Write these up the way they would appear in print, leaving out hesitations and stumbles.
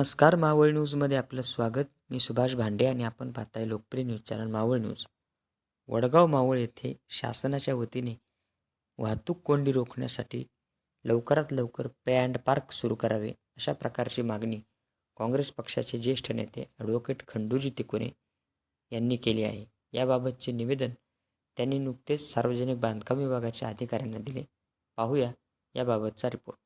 नमस्कार, मावळ न्यूजमध्ये आपलं स्वागत. मी सुभाष भांडे आणि आपण पाहताय लोकप्रिय news channel Maval news. Vadgaon Maval येथे शासनाच्या वतीने वाहतूक कोंडी रोखण्यासाठी लवकरात लवकर पे अँड पार्क सुरू करावे, अशा प्रकारची मागणी काँग्रेस पक्षाचे ज्येष्ठ नेते ॲडव्होकेट खंडूजी तिकोने यांनी केली आहे. याबाबतचे निवेदन त्यांनी नुकतेच सार्वजनिक बांधकाम विभागाच्या अधिकाऱ्यांना दिले. पाहूया याबाबतचा रिपोर्ट.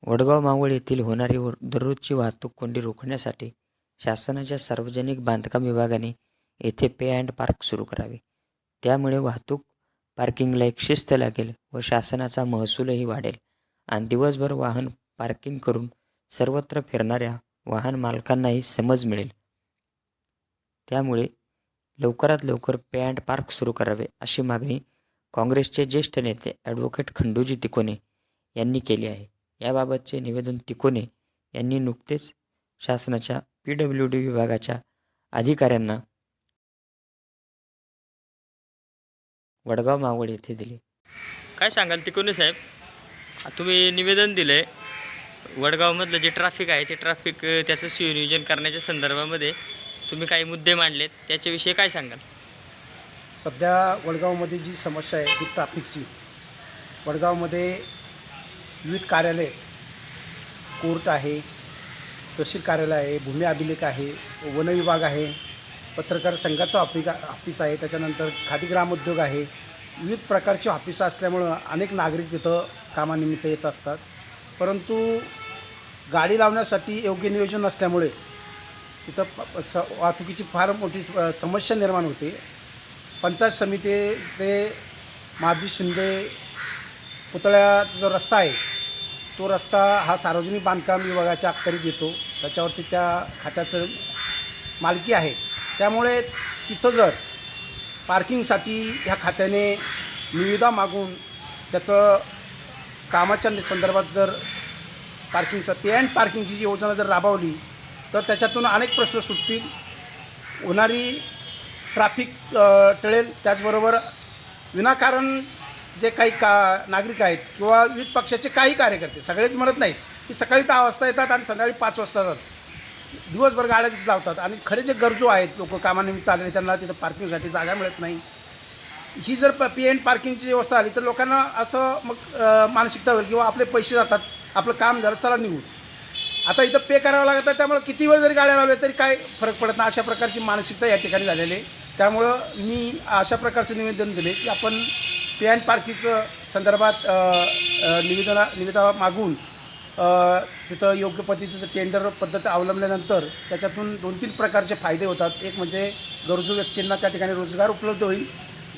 वडगाव मावळ येथील होणारी दररोजची वाहतूक कोंडी रोखण्यासाठी शासनाच्या सार्वजनिक बांधकाम विभागाने येथे पे अँड पार्क सुरू करावे. त्यामुळे वाहतूक पार्किंगला एक शिस्त लागेल व शासनाचा महसूलही वाढेल आणि दिवसभर वाहन पार्किंग करून सर्वत्र फिरणाऱ्या वाहन मालकांनाही समज मिळेल. त्यामुळे लवकरात लवकर पे अँड पार्क सुरू करावे, अशी मागणी काँग्रेसचे ज्येष्ठ नेते ॲडव्होकेट खंडूजी तिकोने यांनी केली आहे. याबाबतचे निवेदन तिकोने यांनी नुकतेच शासनाच्या PWD विभागाच्या अधिकाऱ्यांना वडगाव मावळ येथे दिले. काय सांगाल तिकोने साहेब, तुम्ही निवेदन दिलं आहे वडगावमधलं जे ट्रॅफिक आहे ते ट्रॅफिक त्याचं सुनियोजन करण्याच्या संदर्भामध्ये तुम्ही काही मुद्दे मांडलेत, त्याच्याविषयी काय सांगाल? सध्या वडगावमध्ये जी समस्या आहे ती ट्रॅफिकची. वडगावमध्ये विविध कार्यालय, कोर्ट आहे, तहसील कार्यालय आहे, भूमी अभिलेख आहे, वन विभाग आहे, पत्रकार संघाचं ऑफिस आहे, त्याच्यानंतर खादी ग्रामोद्योग आहे. विविध प्रकारची ऑफिसं असल्यामुळं अनेक नागरिक तिथं कामानिमित्त येत असतात. परंतु गाडी लावण्यासाठी योग्य नियोजन नसल्यामुळे तिथं वाहतुकीची फार मोठी समस्या निर्माण होते. पंचायत समिती ते माजी शिंदे पुतळ्याचा जो रस्ता आहे तो रस्ता हा सार्वजनिक बांधकाम विभागाच्या अखत्यारीत येतो. त्याच्यावरती त्या खात्याचं मालकी आहे. त्यामुळे तिथं जर पार्किंगसाठी ह्या खात्याने निविदा मागून त्याचं कामाच्या संदर्भात जर पे अँड पार्किंगची जी योजना जर राबवली तर त्याच्यातून अनेक प्रश्न सुटतील. होणारी ट्रॅफिक टळेल. त्याचबरोबर विनाकारण जे काही नागरिक आहेत किंवा विविध पक्षाचे काही कार्यकर्ते, सगळेच म्हणत नाहीत की सकाळी 10 वाजता येतात आणि संध्याकाळी 5 वाजता जातात, दिवसभर गाड्या तिथं लावतात आणि खरे जे गरजू आहेत लोक कामानिमित्त आलेले त्यांना तिथं पार्किंगसाठी जागा मिळत नाही. ही जर पे अँड पार्किंगची व्यवस्था आली तर लोकांना असं मग मानसिकता होईल किंवा आपले पैसे जातात, आपलं काम झालं, चला निघू. आता इथं पे करावं लागत आहे, त्यामुळे किती वेळ जरी गाड्या लावल्या तरी काय फरक पडत नाही, अशा प्रकारची मानसिकता या ठिकाणी झालेली आहे. त्यामुळं मी अशा प्रकारचं निवेदन दिले की आपण पे अँड पार्किंगचं संदर्भात निविदा मागून तिथं योग्य पद्धतीचं टेंडर पद्धत अवलंबल्यानंतर त्याच्यातून 2-3 प्रकारचे फायदे होतात. एक म्हणजे गरजू व्यक्तींना त्या ठिकाणी रोजगार उपलब्ध होईल,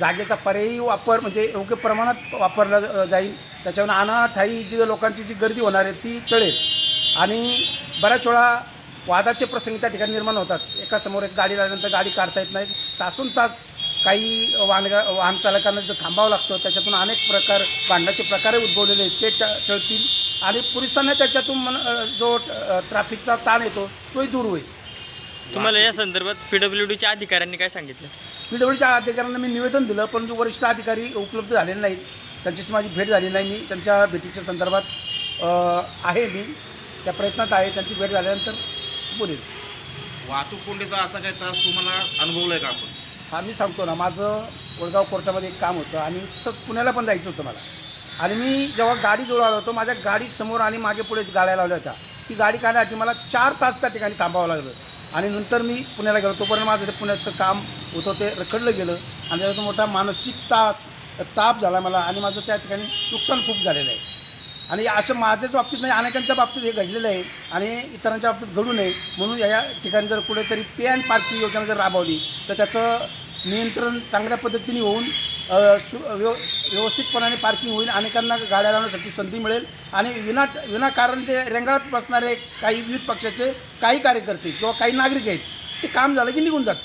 जागेचा पर्यायी वापर म्हणजे योग्य प्रमाणात वापरला जाईल, त्याच्यावर अनाठाई जी लोकांची जी गर्दी होणार आहे ती टळेल आणि बऱ्याच वेळा वादाचे प्रसंग त्या ठिकाणी निर्माण होतात. एकासमोर एक गाडी लागल्यानंतर गाडी काढता येत नाही, तासून तास काही वाहन चालकांना तिथं थांबावं लागतं. त्याच्यातून अनेक भांडणाचे प्रकार उद्भवलेले आहेत ते टळतील आणि पोलिसांना त्याच्यातून जो ट्रॅफिकचा ताण येतो तोही दूर होईल. तुम्हाला या संदर्भात PWDच्या अधिकाऱ्यांनी काय सांगितलं? PWDच्या अधिकाऱ्यांना मी निवेदन दिलं, परंतु वरिष्ठ अधिकारी उपलब्ध झालेले नाहीत. त्यांच्याशी माझी भेट झाली नाही. मी त्यांच्या भेटीच्या संदर्भात आहे, मी त्या प्रयत्नात आहे. त्यांची भेट झाल्यानंतर बोलेल. वाहतूक कोंडीचा असा काही त्रास तुम्हाला अनुभवला आहे का आपण? हा, मी सांगतो ना, माझं वडगाव कोर्टामध्ये एक काम होतं आणि तसंच पुण्याला पण जायचं होतं मला. आणि मी जेव्हा गाडी जवळ आलो होतो, माझ्या गाडीसमोर आणि मागे पुढे गाड्या लावल्या होत्या. ती गाडी काढण्यासाठी मला 4 तास त्या ठिकाणी थांबावं लागलं आणि नंतर मी पुण्याला गेलो. तोपर्यंत माझं ते पुण्याचं काम होतं ते रखडलं गेलं आणि त्याच्यातून मोठा मानसिक ताप झाला मला आणि माझं त्या ठिकाणी नुकसान खूप झालेलं आहे. आणि असं माझ्याच बाबतीत नाही, अनेकांच्या बाबतीत हे घडलेलं आहे आणि इतरांच्या बाबतीत घडू नये म्हणून या ठिकाणी जर कुठेतरी पे अँड पार्कची योजना जर राबवली तर त्याचं नियंत्रण चांगल्या पद्धतीने होऊन व्यवस्थितपणाने पार्किंग होईल. अनेकांना गाड्या लावण्यासाठी संधी मिळेल आणि विनाकारण जे रेंगाळत बसणारे काही विविध पक्षाचे काही कार्यकर्ते किंवा काही नागरिक आहेत ते काम झालं की निघून जातात.